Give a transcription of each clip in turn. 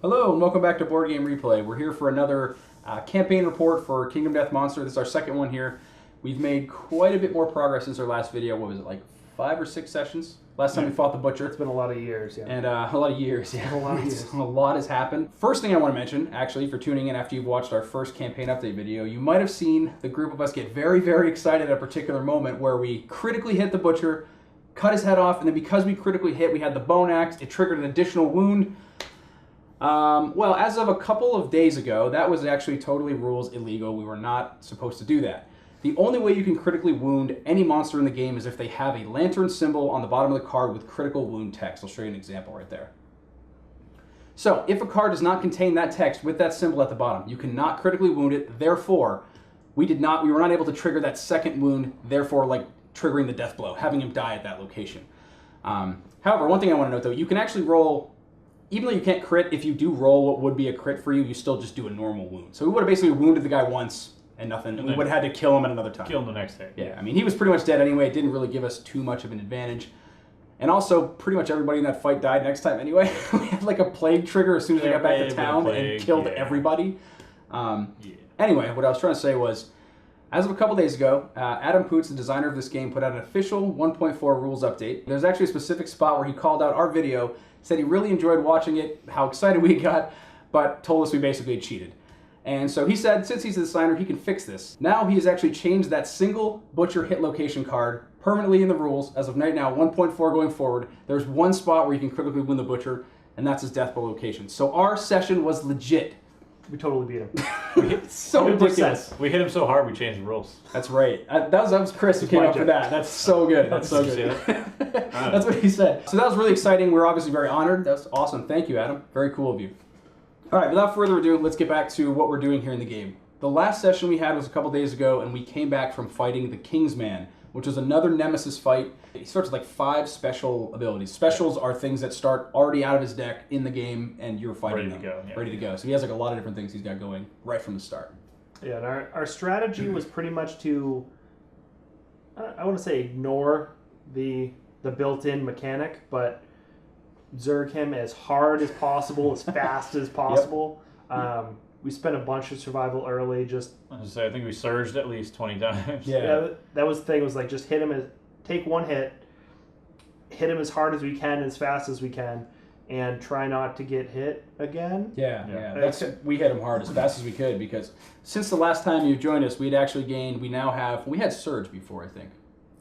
Hello and welcome back to Board Game Replay. We're here for another campaign report for Kingdom Death Monster. This is our second one here. We've made quite a bit more progress since our last video. What was it, like 5 or 6 sessions? Last time we fought the Butcher. It's been a lot of years, yeah. And a lot of years, yeah. A lot of years. A lot has happened. First thing I want to mention, actually, for tuning in after you've watched our first campaign update video, you might have seen the group of us get very, very excited at a particular moment where we critically hit the Butcher, cut his head off, and then because we critically hit, we had the Bone Axe. It triggered an additional wound. Well, as of a couple of days ago, that was actually totally rules illegal. We were not supposed to do that. The only way you can critically wound any monster in the game is if they have a lantern symbol on the bottom of the card with critical wound text. I'll show you an example right there. So, if a card does not contain that text with that symbol at the bottom, you cannot critically wound it. Therefore, we were not able to trigger that second wound, therefore, like, triggering the death blow, having him die at that location. However, one thing I want to note, though, you can actually roll. Even though you can't crit, if you do roll what would be a crit for you, you still just do a normal wound. So we would have basically wounded the guy once and nothing, and we would have had to kill him at another time. Kill him the next day. Yeah, I mean, he was pretty much dead anyway. It didn't really give us too much of an advantage. And also, pretty much everybody in that fight died next time anyway. We had like a plague trigger as soon as we got back to town and killed everybody. Anyway, what I was trying to say was, as of a couple days ago, Adam Poots, the designer of this game, put out an official 1.4 rules update. There's actually a specific spot where he called out our video, said he really enjoyed watching it, how excited we got, but told us we basically cheated. And so he said, since he's the designer, he can fix this. Now he has actually changed that single Butcher hit location card permanently in the rules. As of right now, 1.4 going forward, there's one spot where you can critically win the Butcher, and that's his death blow location. So our session was legit. We totally beat him. So ridiculous. We hit him so hard we changed the rules. That's right. That was Chris who came up with that. That's so good. That's so good. That's what he said. So that was really exciting. We're obviously very honored. That's awesome. Thank you, Adam. Very cool of you. All right, without further ado, let's get back to what we're doing here in the game. The last session we had was a couple days ago, and we came back from fighting the Kingsman, which was another Nemesis fight. He starts with like 5 special abilities. Specials are things that start already out of his deck in the game, and you're fighting them. Ready to go. So he has like a lot of different things he's got going right from the start. Yeah, and our strategy was pretty much to, I want to say ignore the built-in mechanic, but zerg him as hard as possible, as fast as possible. Yep. We spent a bunch of survival early. Just I was gonna say, I think we surged at least 20 times. Yeah, that was the thing. Was like just hit him, take one hit him as hard as we can, as fast as we can, and try not to get hit again. Yeah. We hit him hard as fast as we could because since the last time you joined us, we'd actually gained. We had surge before, I think.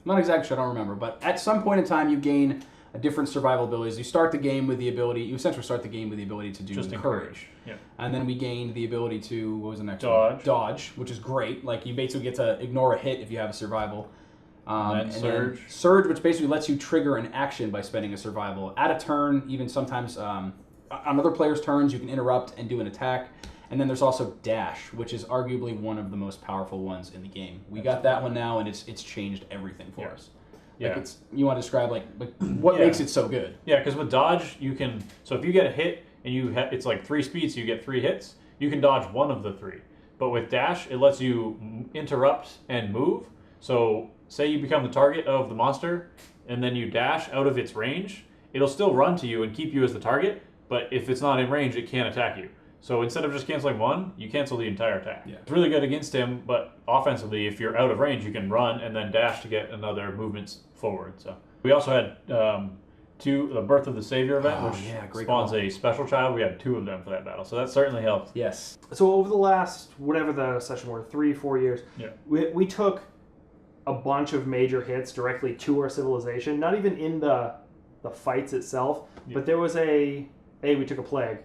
I'm not exactly sure. I don't remember, but at some point in time, you gain a different survival abilities. You start the game with the ability. You essentially start the game with the ability to do just encourage. Yeah. And then we gained the ability to, what was the next one? Dodge, which is great. Like you basically get to ignore a hit if you have a survival. And surge. Then surge, which basically lets you trigger an action by spending a survival. At a turn, even sometimes on other players' turns, you can interrupt and do an attack. And then there's also dash, which is arguably one of the most powerful ones in the game. We got that one now, and it's changed everything for us. Like you want to describe like what makes it so good? Yeah, because with dodge you can. So if you get a hit and it's like 3 speeds, so you get 3 hits. You can dodge one of the 3. But with dash, it lets you interrupt and move. So say you become the target of the monster, and then you dash out of its range. It'll still run to you and keep you as the target. But if it's not in range, it can't attack you. So instead of just canceling one, you cancel the entire attack. Yeah. It's really good against him, but offensively, if you're out of range, you can run and then dash to get another movements forward. So we also had the Birth of the Savior event, which spawns a special child. We had 2 of them for that battle, so that certainly helped. Yes. So over the last, whatever the session were, 3-4 years, we took a bunch of major hits directly to our civilization, not even in the fights itself, but there was we took a plague.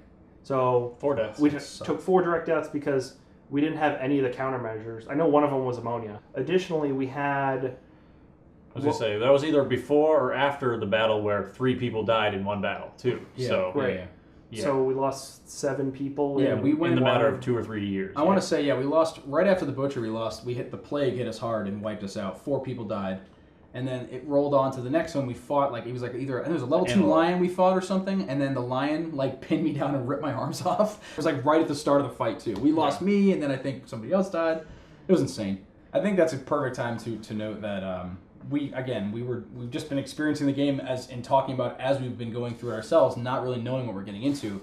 So 4 deaths. We took 4 direct deaths because we didn't have any of the countermeasures. I know one of them was ammonia. Additionally, we had... I was going to say, that was either before or after the battle where 3 people died in one battle, too. Yeah, so, right. Yeah. So we lost 7 people in the matter of 2 or 3 years. I want to say, we lost, right after the Butcher, the plague hit us hard and wiped us out. 4 people died. And then it rolled on to the next one we fought, it was either, I think it was a level 2 lion we fought or something, and then the lion, pinned me down and ripped my arms off. It was, right at the start of the fight, too. We lost me, and then I think somebody else died. It was insane. I think that's a perfect time to note that we've just been experiencing the game as we've been going through it ourselves, not really knowing what we're getting into.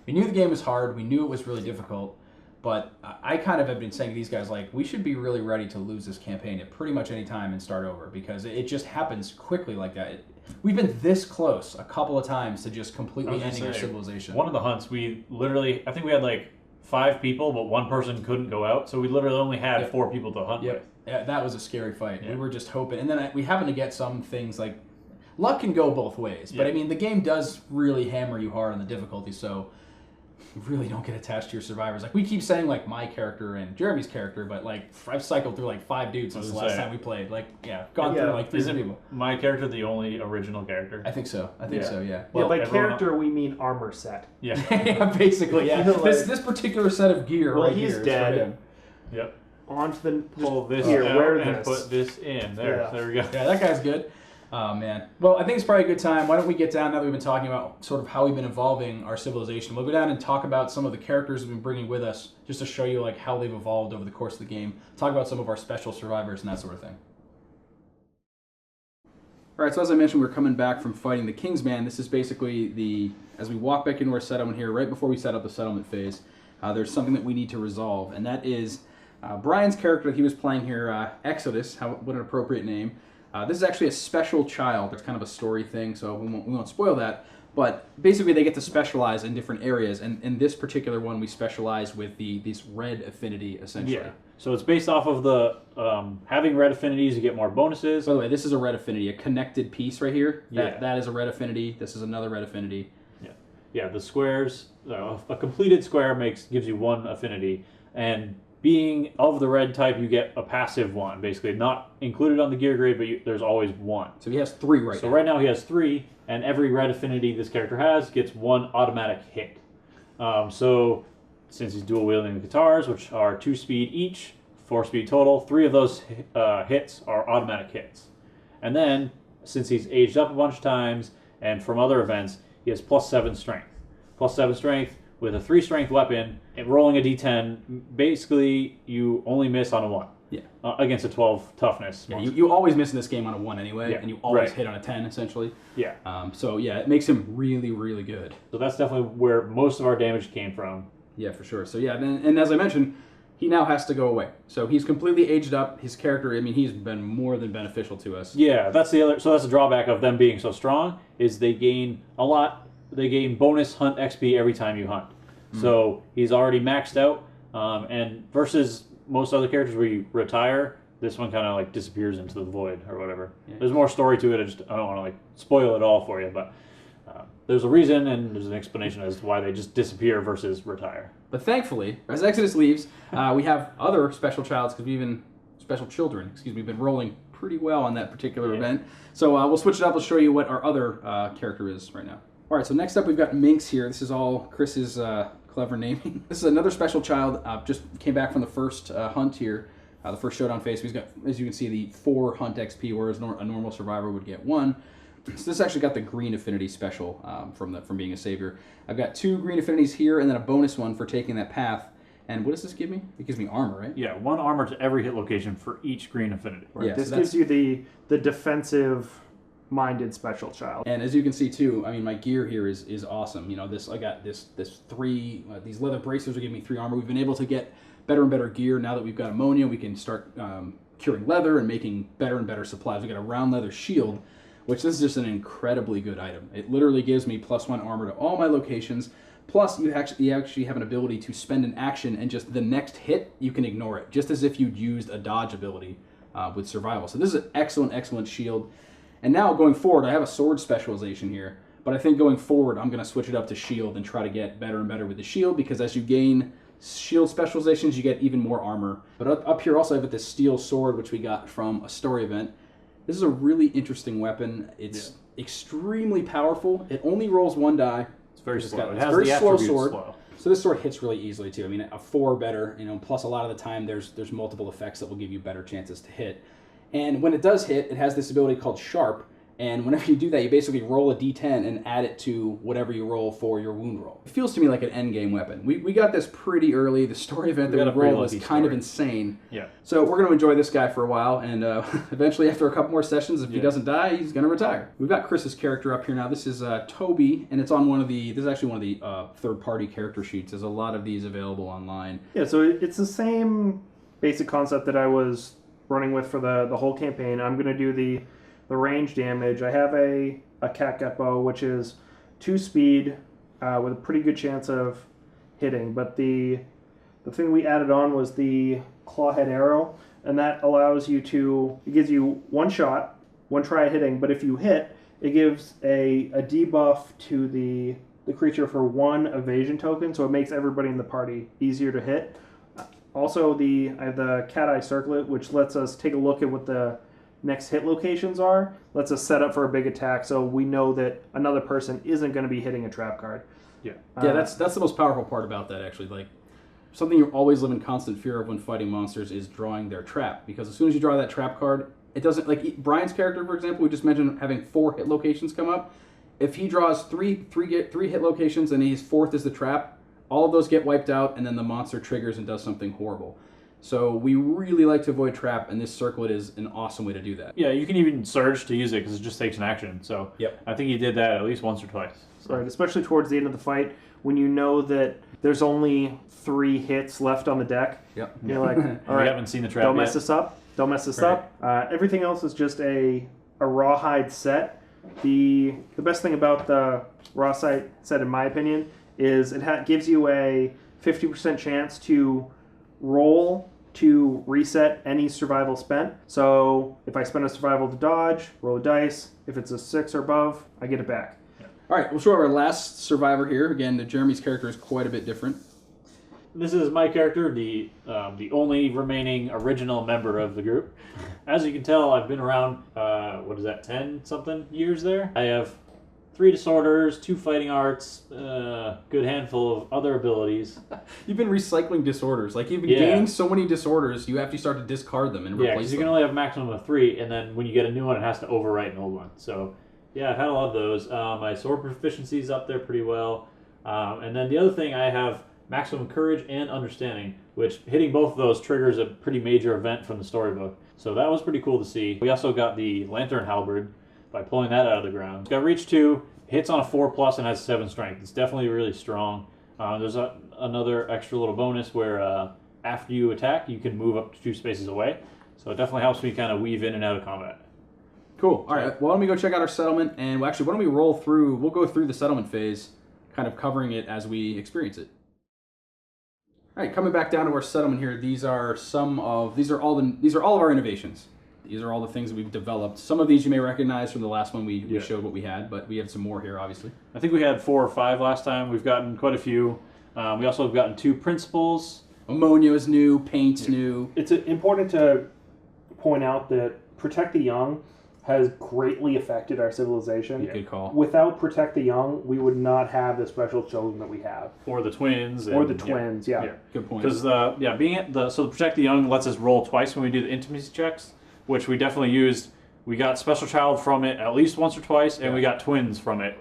We knew the game was hard. We knew it was really difficult. But I kind of have been saying to these guys, like, we should be really ready to lose this campaign at pretty much any time and start over because it just happens quickly like that. We've been this close a couple of times to just completely ending our civilization. One of the hunts, we literally, I think we had like 5 people, but one person couldn't go out, so we literally only had 4 people to hunt with. Yeah, that was a scary fight. We were just hoping. And then we happened to get some things like, luck can go both ways. But I mean, the game does really hammer you hard on the difficulty, so you really don't get attached to your survivors. Like, we keep saying, like, my character and Jeremy's character, but, like, I've cycled through, like, 5 dudes since the last time we played. Like, gone through, like, 3 people. My character the only original character? I think so. Yeah. Well, by character, we mean armor set. Yeah. Yeah, basically, yeah. This particular set of gear he's dead. Yep. On to the... Pull this here, out wear and this. put this in. There we go. Yeah, that guy's good. Oh, man. Well, I think it's probably a good time. Why don't we get down, now that we've been talking about sort of how we've been evolving our civilization, we'll go down and talk about some of the characters we've been bringing with us, just to show you like how they've evolved over the course of the game. Talk about some of our special survivors and that sort of thing. All right, so as I mentioned, we're coming back from fighting the Kingsman. This is basically as we walk back into our settlement here, right before we set up the settlement phase, there's something that we need to resolve, and that is Brian's character that he was playing here, Exodus, what an appropriate name. This is actually a special child. It's kind of a story thing, so we won't spoil that. But basically, they get to specialize in different areas, and in this particular one, we specialize with this red affinity, essentially. Yeah. So it's based off of the having red affinities, you get more bonuses. By the way, this is a red affinity, a connected piece right here. Yeah. That is a red affinity. This is another red affinity. Yeah. The squares, a completed square gives you 1 affinity, and being of the red type, you get a passive 1, basically not included on the gear grade, but there's always 1. So he has 3 right now. So right now he has 3, and every red affinity this character has gets 1 automatic hit. So since he's dual wielding the guitars, which are 2 speed each, 4 speed total, 3 of those hits are automatic hits. And then, since he's aged up a bunch of times, and from other events, he has +7 strength. +7 strength. With a 3 strength weapon and rolling a d10, basically you only miss on a 1. Yeah. Against a 12 toughness. Yeah, you always miss in this game on a 1 anyway, and you always hit on a 10 essentially. Yeah. So yeah, it makes him really, really good. So that's definitely where most of our damage came from. Yeah, for sure. So yeah, and as I mentioned, he now has to go away. So he's completely aged up. His character, I mean, he's been more than beneficial to us. Yeah, that's the drawback of them being so strong, is they gain a lot. They gain bonus hunt XP every time you hunt. So he's already maxed out, and versus most other characters where you retire, this one kind of like disappears into the void or whatever. Yeah. There's more story to it. I don't want to like spoil it all for you, but there's a reason and there's an explanation as to why they just disappear versus retire. But thankfully, as Exodus leaves, we have other special children. We've been rolling pretty well on that particular event. So we'll switch it up. We'll show you what our other character is right now. All right, so next up we've got Minx here. This is all Chris's clever naming. This is another special child. Just came back from the first hunt here, the first showdown phase. He's got, as you can see, the 4 hunt XP, whereas a normal survivor would get 1. So this actually got the green affinity special from being a savior. I've got 2 green affinities here, and then a bonus one for taking that path. And what does this give me? It gives me armor, right? Yeah, 1 armor to every hit location for each green affinity. Right. Yeah, this gives you the defensive-minded special child. And as you can see too, I mean, my gear here is awesome. You know, I got this 3 these leather bracers are giving me 3 armor. We've been able to get better and better gear now that we've got ammonia. We can start curing leather and making better and better supplies. We got a round leather shield, which this is just an incredibly good item. It literally gives me +1 armor to all my locations. Plus, you actually have an ability to spend an action, and just the next hit, you can ignore it, just as if you'd used a dodge ability with survival. So this is an excellent, excellent shield. And now going forward, I have a sword specialization here, but I think going forward, I'm going to switch it up to shield and try to get better and better with the shield, because as you gain shield specializations, you get even more armor. But up here also I have this steel sword, which we got from a story event. This is a really interesting weapon. It's extremely powerful. It only rolls 1 die. It's very slow. It has very slow sword. So this sword hits really easily too. I mean, a 4 better, plus a lot of the time there's multiple effects that will give you better chances to hit. And when it does hit, it has this ability called Sharp, And whenever you do that, you basically roll a d10 and add it to whatever you roll for your wound roll. It feels to me like an endgame weapon. We got this pretty early. The story event We that got we a pretty rolled was lucky kind of story. insane. Yeah. So we're going to enjoy this guy for a while, and eventually, after a couple more sessions, if he doesn't die, he's going to retire. We've got Chris's character up here now. This is Toby, and it's on this is actually one of the third-party character sheets. There's a lot of these available online. Yeah, so it's the same basic concept that I was running with for the whole campaign. I'm going to do the range damage. I have a catgut bow, which is 2 speed with a pretty good chance of hitting. But the thing we added on was the clawhead arrow, and that allows you it gives you 1 shot, 1 try at hitting, but if you hit, it gives a debuff to the creature for 1 evasion token, so it makes everybody in the party easier to hit. Also, I have the cat eye circlet, which lets us take a look at what the next hit locations are, lets us set up for a big attack, so we know that another person isn't going to be hitting a trap card. Yeah. Yeah, that's the most powerful part about that, actually. Like, something you always live in constant fear of when fighting monsters is drawing their trap, because as soon as you draw that trap card, it doesn't, like Brian's character, for example, we just mentioned having 4 hit locations come up. If he draws three hit locations and his 4th is the trap, all of those get wiped out, and then the monster triggers and does something horrible. So we really like to avoid trap, and this circlet is an awesome way to do that. Yeah, you can even surge to use it because it just takes an action. So Yep. I think he did that at least once or twice. So. Right, especially towards the end of the fight, when you know that there's only 3 hits left on the deck. Yep. You're like, all We right, haven't seen the trap don't yet. mess this up. Don't mess this Right. up. Everything else is just a rawhide set. The best thing about the rawhide set, in my opinion, is it gives you a 50% chance to roll to reset any survival spent. So if I spend a survival to dodge, roll a dice. If it's a 6 or above, I get it back. All right, we'll show our last survivor here. Again, Jeremy's character is quite a bit different. This is my character, the only remaining original member of the group. As you can tell, I've been around, 10-something years there. I have 3 disorders, 2 fighting arts, good handful of other abilities. You've been recycling disorders. Like, you've been Yeah. gaining so many disorders, you have to start to discard them and Yeah, replace because you them. can only have a maximum of 3, and then when you get a new one, it has to overwrite an old one. So, yeah, I've had a lot of those. My sword proficiency's up there pretty well. And then the other thing, I have maximum courage and understanding, which hitting both of those triggers a pretty major event from the storybook. So that was pretty cool to see. We also got the Lantern Halberd by pulling that out of the ground. It's got reach 2, hits on a 4+ and has 7 strength. It's definitely really strong. There's another extra little bonus where after you attack, you can move up to 2 spaces away. So it definitely helps me kind of weave in and out of combat. Cool. All right, well, why don't we go check out our settlement, and why don't we we'll go through the settlement phase, kind of covering it as we experience it. All right, coming back down to our settlement here, these are all of our innovations. These are all the things that we've developed. Some of these you may recognize from the last one we showed what we had, but we have some more here, obviously. I think we had 4 or 5 last time. We've gotten quite a few. We also have gotten 2 principles. Ammonia is new, paint's new. It's important to point out that Protect the Young has greatly affected our civilization. Good call. Without Protect the Young, we would not have the special children that we have. Or the twins. Or the twins, yeah. Good point. Because so the Protect the Young lets us roll twice when we do the intimacy checks, which we definitely used. We got Special Child from it at least once or twice, and we got twins from it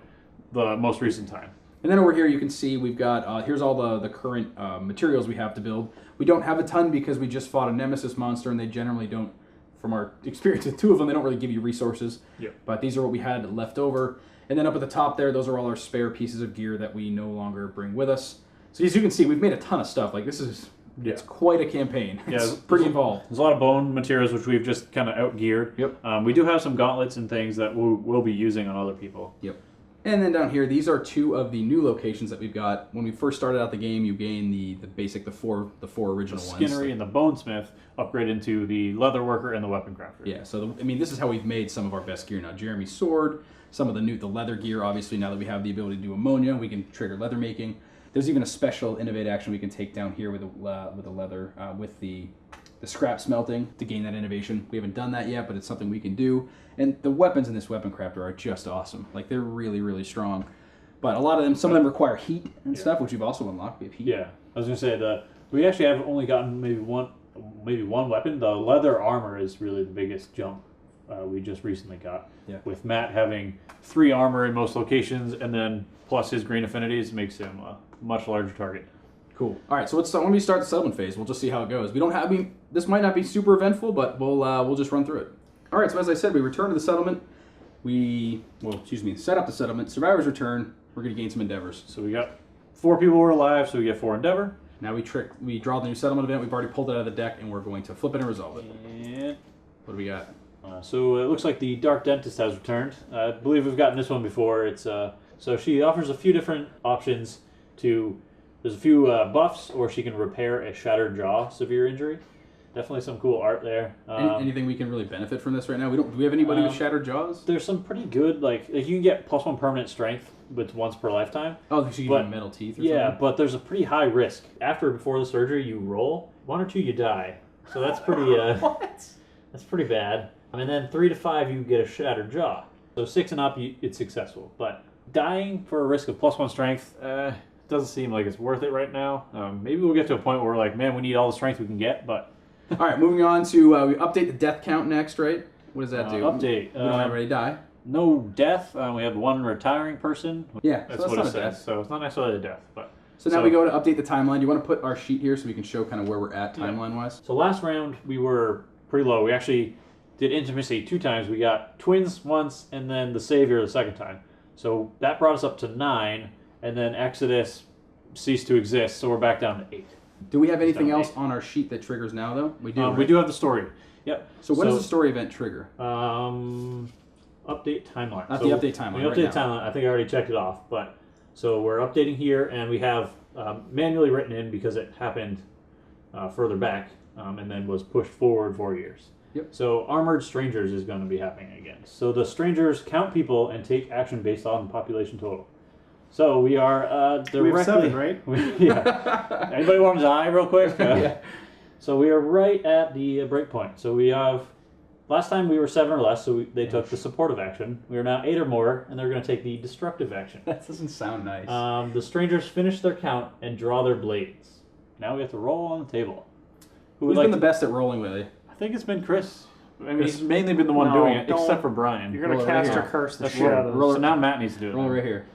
the most recent time. And then over here you can see we've got, here's all the current materials we have to build. We don't have a ton because we just fought a Nemesis monster, and they generally don't, from our experience with 2 of them, they don't really give you resources. Yep. But these are what we had left over. And then up at the top there, those are all our spare pieces of gear that we no longer bring with us. So as you can see, we've made a ton of stuff. Like, it's quite a campaign. It's pretty involved. There's a lot of bone materials which we've just kind of out-geared. Yep. We do have some gauntlets and things that we'll be using on other people. Yep. And then down here, these are 2 of the new locations that we've got. When we first started out the game, you gain the four original ones. The Skinnery and the Bonesmith upgrade into the Leatherworker and the Weapon Crafter. Yeah, so this is how we've made some of our best gear now. Jeremy's sword, some of the leather gear, obviously, now that we have the ability to do ammonia, we can trigger leather making. There's even a special innovate action we can take down here with the leather, with the scrap smelting to gain that innovation. We haven't done that yet, but it's something we can do. And the weapons in this weapon crafter are just awesome. Like, they're really, really strong. But a lot of them, some of them require heat and stuff, which we've also unlocked. We have heat. Yeah, I was gonna say we actually have only gotten maybe one weapon. The leather armor is really the biggest jump we just recently got. Yeah. With Matt having 3 armor in most locations, and then plus his green affinities makes him a much larger target. Cool. All right, so when we start the settlement phase, we'll just see how it goes. We don't have. This might not be super eventful, but we'll just run through it. All right. So as I said, we return to the settlement. Set up the settlement. Survivors return. We're gonna gain some endeavors. So we got 4 people who are alive, so we get 4 endeavor. Now we draw the new settlement event. We've already pulled it out of the deck, and we're going to flip it and resolve it. And What do we got? so it looks like the Dark Dentist has returned. I believe we've gotten this one before. It's so she offers a few different options to. There's a few buffs, or she can repair a shattered jaw severe injury. Definitely some cool art there. Anything we can really benefit from this right now? Do we have anybody with shattered jaws? There's some pretty good, like you can get +1 permanent strength, but once per lifetime. Oh, so you But- can metal teeth or Yeah, something? but there's a pretty high risk. Before the surgery, you roll 1 or 2, you die. So that's pretty. What? That's pretty bad. And then 3 to 5, you get a shattered jaw. So 6 and up, it's successful. But dying for a risk of +1 strength doesn't seem like it's worth it right now. Maybe we'll get to a point where we're like, man, we need all the strength we can get. But All right, moving on to we update the death count next, right? What does that do? update. We don't have anybody die. No death. We have 1 retiring person. Yeah, That's so what not it a says. death. So it's not necessarily a death, but. So now we go to update the timeline. Do you want to put our sheet here so we can show kind of where we're at timeline-wise? So last round we were pretty low. We actually did intimacy 2 times. We got twins once, and then the savior the second time. So that brought us up to 9, and then Exodus ceased to exist. So we're back down to 8. Do we have anything Down else 8. on our sheet that triggers now, though? We do. We right? do have the story. Yep. So when does the story event trigger? Update timeline. Not So the update timeline, The right update now. timeline. I think I already checked it off, but so we're updating here, and we have manually written in because it happened further back, and then was pushed forward 4 years. Yep. So Armored Strangers is going to be happening again. So the strangers count people and take action based on population total. So we are directly. We have 7, right? Yeah. Anybody want to die real quick? Yeah. So we are right at the break point. So we have. Last time we were 7 or less, so they took the supportive action. We are now 8 or more, and they're going to take the destructive action. That doesn't sound nice. The strangers finish their count and draw their blades. Now we have to roll on the table. Who's been the best at rolling lately? I think it's been Chris. I mean, he's mainly been the one No, doing it, don't. except for Brian. You're gonna Roll it cast right or here. curse the That's shit right. out of Roll this. So now Matt needs to do it. Roll right here.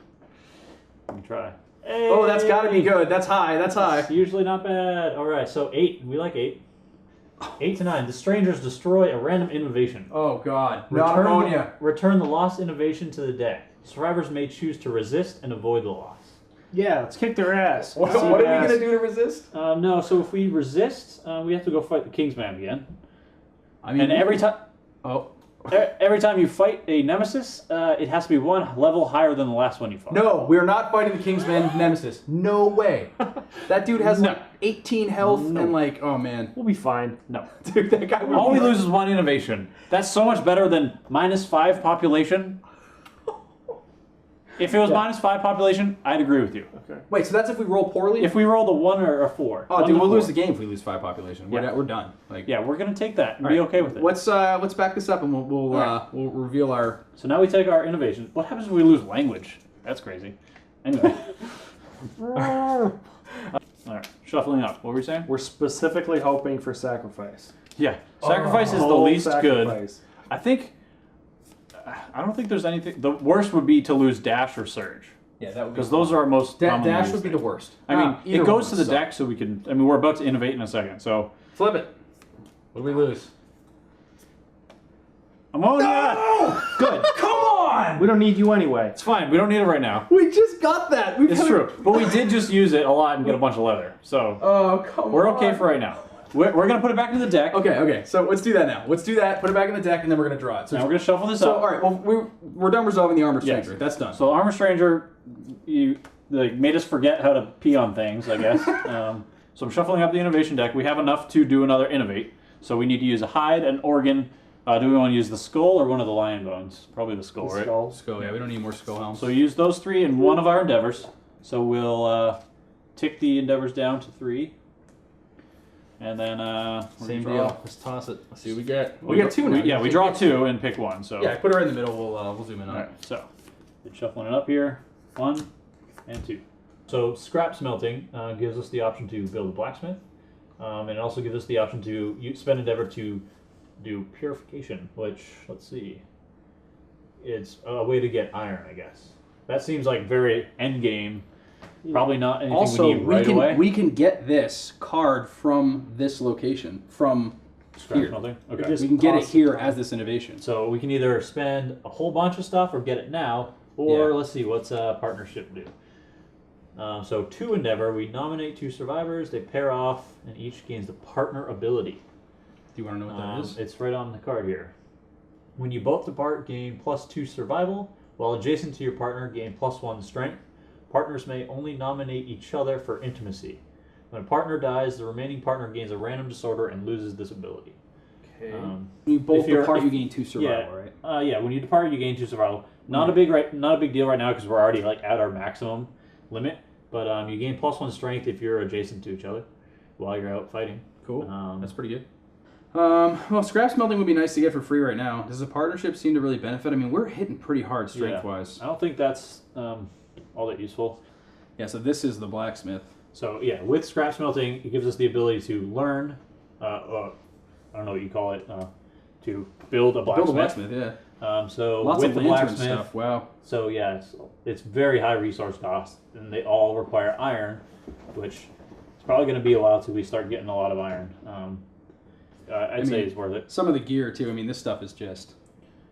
Let me try. Oh, that's got to be good. That's high. That's high. It's usually not bad. All right, so 8. We like 8. 8 to 9. The strangers destroy a random innovation. Oh, God. Not ammonia. Return the lost innovation to the deck. Survivors may choose to resist and avoid the loss. Yeah, let's kick their ass. What See are we ass. going to do to resist? No, so if we resist, we have to go fight the Kingsman again. I mean, And every time, Oh. every time you fight a nemesis, it has to be 1 level higher than the last one you fought. No, we are not fighting the Kingsman Nemesis. No way. That dude has No. like 18 health and like, oh man. We'll be fine. No. Dude, that guy would All be we lose is 1 innovation. That's so much better than -5 population. If it was -5 population, I'd agree with you. Okay. Wait, so that's if we roll poorly? If we rolled a 1 or a 4. Oh, 1 dude, to we'll 4. lose the game if we lose 5 population. Yeah. We're done. Like, Yeah, we're gonna take that and all be right. okay with it. Let's back this up and we'll reveal our. So now we take our innovation. What happens if we lose language? That's crazy. Anyway. All right, shuffling up. What were we saying? We're specifically hoping for sacrifice. Yeah, sacrifice is the Whole least good. sacrifice. I think. I don't think there's anything. The worst would be to lose dash or surge Yeah, that would because those are our most. commonly dash used would be the things. worst. I mean, either it goes one to the suck. deck, so we can. I mean, we're about to innovate in a second, so. Flip it. What do we lose? Ammonia. Good. Come on! We don't need you anyway. It's fine. We don't need it right now. We just got that. We've It's had- true, but we did just use it a lot and get a bunch of leather, so Oh, come we're on. okay for right now. We're gonna put it back in the deck. Okay. So let's do that now. Let's do that. Put it back in the deck, and then we're gonna draw it. Now we're gonna shuffle this So, up. all right. Well, we're done resolving the armor Yes. stranger. That's done. So Armor Stranger, you like made us forget how to pee on things, I guess. So I'm shuffling up the innovation deck. We have enough to do another innovate. So we need to use a hide, an organ. Do we want to use the skull or one of the lion bones? Probably the skull, right? Skull. Skull. Yeah, we don't need more skull helms. So use those 3 in one of our endeavors. So we'll tick the endeavors down to 3. And then we're Same gonna draw. deal. Let's toss it. Let's see what we get. We We got 2 now. Yeah, we draw 2 and pick 1. So Yeah, put it right in the middle. We'll zoom in on all it. right, so been shuffling it up here. 1 and 2. So scrap smelting gives us the option to build a blacksmith, and it also gives us the option to spend endeavor to do purification, which, let's see, it's a way to get iron, I guess. That seems like very end game. Probably not anything Also, we need right away. we can get this card from this location, from Scrap here. smelting? It Okay. just We can get it costs here time. as this innovation. So we can either spend a whole bunch of stuff or get it now, or Yeah. let's see, what's a partnership do? So to Endeavor, we nominate 2 survivors, they pair off, and each gains the partner ability. Do you want to know what that is? It's right on the card here. When you both depart, gain +2 survival, while adjacent to your partner, gain +1 strength. Partners may only nominate each other for intimacy. When a partner dies, the remaining partner gains a random disorder and loses this ability. Okay. When you both if you're- depart, if- you gain 2 survival, right? Yeah. When you depart, you gain 2 survival. Not a big deal right now because we're already like at our maximum limit. But you gain +1 strength if you're adjacent to each other while you're out fighting. Cool. Um, That's pretty good. Well, scrap smelting would be nice to get for free right now. Does the partnership seem to really benefit? I mean, we're hitting pretty hard strength-wise. I don't think that's all that useful. Yeah, so this is the blacksmith. So yeah, with scrap smelting, it gives us the ability to learn. I don't know what you call it. To build a blacksmith. Build a blacksmith, yeah. So Lots with of the lantern blacksmith, stuff. Wow. so yeah, it's very high resource cost, and they all require iron, which it's probably going to be a while till we start getting a lot of iron. I'd say mean, it's worth it. Some of the gear too. I mean, this stuff is just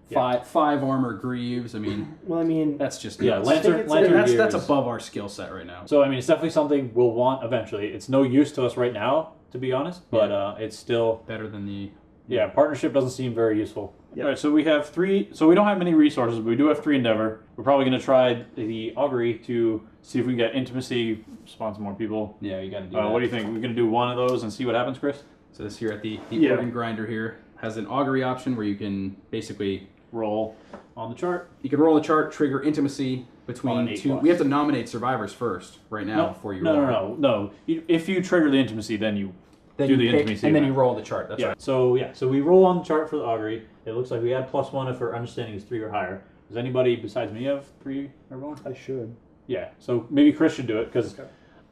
Yeah. five armor greaves. I mean, Well, I mean, that's just Yeah, nuts. lantern that's gears. above our skill set right now. So I mean, it's definitely something we'll want eventually. It's no use to us right now, to be honest, but it's still. Better than the. Yeah, partnership doesn't seem very useful. Yep. All right, so we have 3. So we don't have many resources, but we do have 3 Endeavor. We're probably going to try the Augury to see if we can get intimacy, spawn some more people. Yeah, you got to do that. What do you think? We're going to do one of those and see what happens, Chris? So this here at the Yeah. organ grinder here has an augury option where you can basically Roll on the chart. you can roll a chart, trigger intimacy On between an 2. 8+. We have to nominate survivors first right now before you roll. No. If you trigger the intimacy, then you Then do you the pick, intimacy and then you event. roll the chart. That's right. So we roll on the chart for the Augury. It looks like we add +1 if our understanding is 3 or higher. Does anybody besides me have 3 or more? I should. Yeah. So maybe Chris should do it because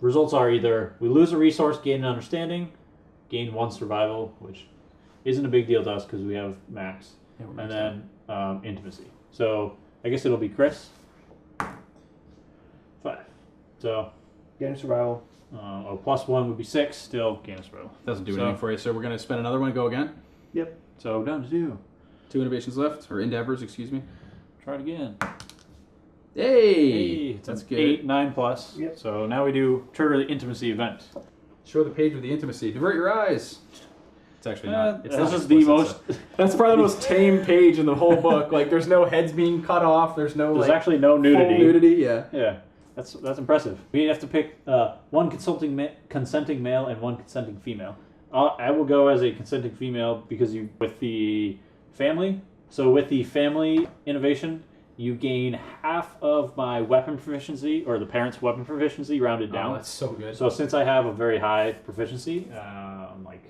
results are either we lose a resource, gain an understanding, gain 1 survival, which isn't a big deal to us because we have max, Yeah, we're and maxed then intimacy. So I guess it'll be Chris. 5. So Gain survival. +1 would be 6. Still gain a survival. Doesn't do So- anything for you. So we're going to spend another one. Go again. Yep. So down to 2. 2 innovations left, or endeavors, excuse me. Try it again. Hey, It's that's an good. 8, 9+. Yep. So now we do trigger the intimacy event. Show the page with the intimacy. Divert your eyes. It's actually not. It's That's not just the explicit, most. so- That's probably the most tame page in the whole book. Like, there's no heads being cut off. There's no There's like actually no full nudity. nudity. Yeah. Yeah, that's impressive. We have to pick 1 consenting male and 1 consenting female. I will go as a consenting female because you with the family. So with the family innovation, you gain half of my weapon proficiency or the parent's weapon proficiency rounded Oh, down. that's so good. So since I have a very high proficiency, I'm like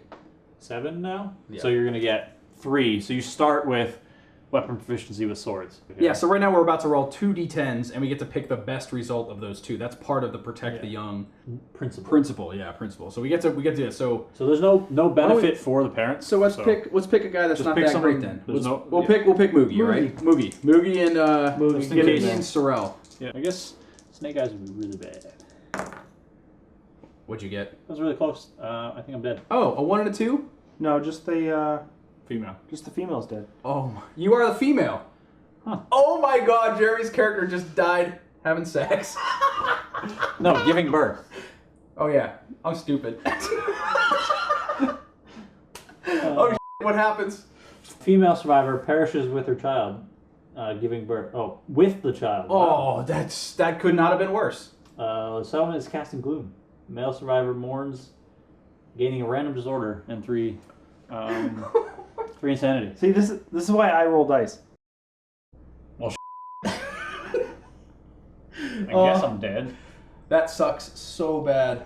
7 now. Yeah. So you're gonna get 3. So you start with weapon proficiency with swords. Yeah, so right now we're about to roll 2 d10s, and we get to pick the best result of those 2. That's part of the protect the young Principle. principle. So we get to this. So So there's no we- benefit for the parents. let's pick a guy that's Just not pick that someone- great then. there's We'll pick Moogie, right? Moogie and Just in Moogie case. and Sorrel. Yeah, I guess Snake Eyes would be really bad. What'd you get? That was really close. I think I'm dead. Oh, a 1 and a 2? No, just the Female. female's dead. Oh, you are the female. Huh. Oh my God, Jeremy's character just died having sex. No, giving birth. Oh yeah, I'm stupid. Oh, what happens? Female survivor perishes with her child, giving birth. Oh, with the child. Oh, that could not have been worse. Settlement is casting gloom. Male survivor mourns, gaining a random disorder and 3 insanity. See, this is why I roll dice. I guess I'm dead. That sucks so bad.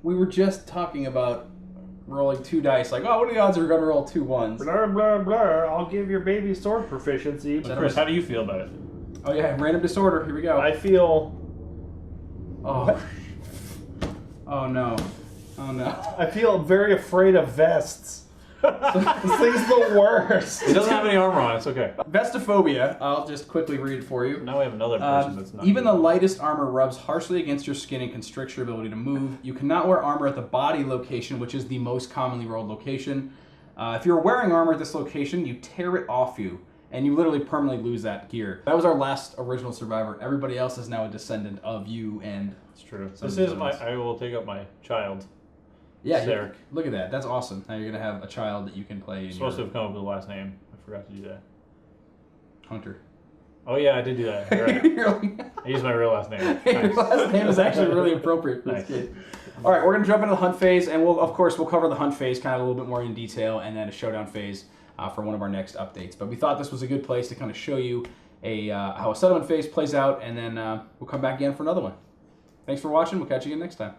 We were just talking about rolling 2 dice. Like, oh, what are the odds we're gonna roll 2 1s? Blah blah blah. I'll give your baby sword proficiency. Chris, how do you feel about it? Oh yeah, random disorder. Here we go. I feel. Oh. Oh no. Oh no. I feel very afraid of vests. This thing's the worst. It doesn't have any armor on. It's okay. Vestophobia, I'll just quickly read it for you. Now we have another person that's not. Even the lightest armor rubs harshly against your skin and constricts your ability to move. You cannot wear armor at the body location, which is the most commonly rolled location. If you're wearing armor at this location, you tear it off you, and you literally permanently lose that gear. That was our last original survivor. Everybody else is now a descendant of you and... It's true. Some This is villains. I will take up my child. Yeah, Sarek. look at that. That's awesome. Now you're going to have a child that you can play in I'm supposed to your have come up with the last name. I forgot to do that. Hunter. Oh yeah, I did do that. You're right. You're like- I used my real last name. Your Nice. last name is actually really appropriate for Nice. this kid. All right, we're gonna jump into the hunt phase, and we'll cover the hunt phase kind of a little bit more in detail, and then a showdown phase for one of our next updates. But we thought this was a good place to kind of show you how a settlement phase plays out, and then we'll come back again for another one. Thanks for watching. We'll catch you again next time.